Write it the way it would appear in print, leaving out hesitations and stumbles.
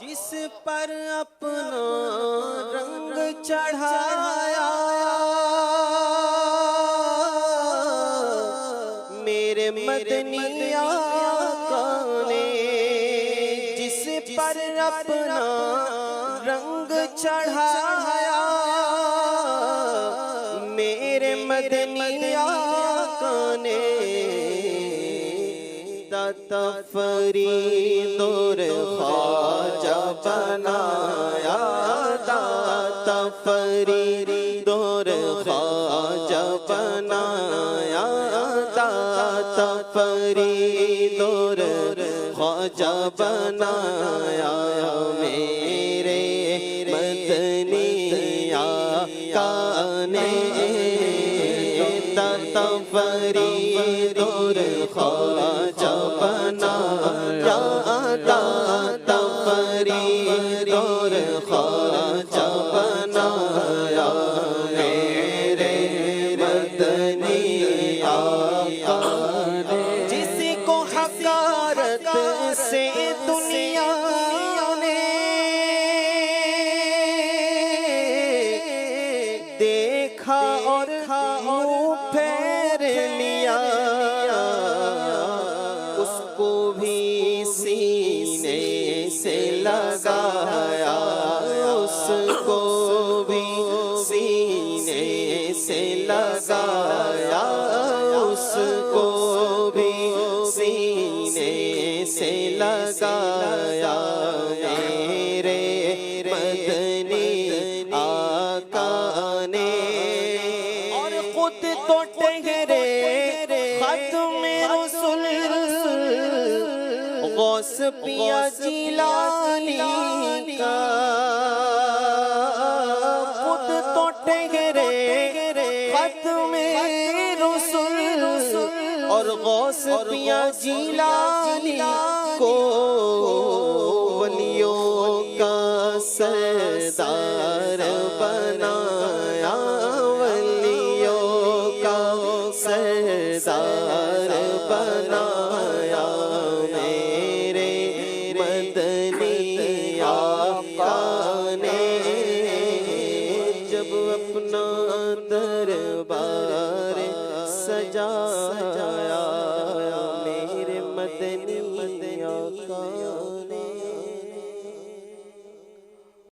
جس پر اپنا رنگ چڑھایا میرے مدنی آقا نے، جس پر اپنا رنگ چڑھایا میرے مدنی آقا نے، داتا فرید اور خواجہ بنایا، داتا فرید اور خواجہ بنایا، داتا فرید اور خواجہ بنایا میرے مدنی آقا نے، داتا فرید اور خواجہ بنایا، داتا فرید اور خواجہ بنایا میرے مدنی آقا نے، جس کو حقارت سے دنیا نے دیکھا اور منہ پھیر لیا، اس کو بھی سینے سے لگایا، اس کو بھی سینے سے لگایا، اس کو بھی سینے سے لگایا میرے مدنی آقا نے، اور خود تو ٹھہرے ختم رسول غوث پیا جیلانی کا، خود تو ٹھہرے ختم رسول اور غوث پیا جیلانی کو ولیوں کا سردار بنایا، ولیوں کا سردار بنایا میرے مدنی آقا نے، جب اپنا دربار سجایا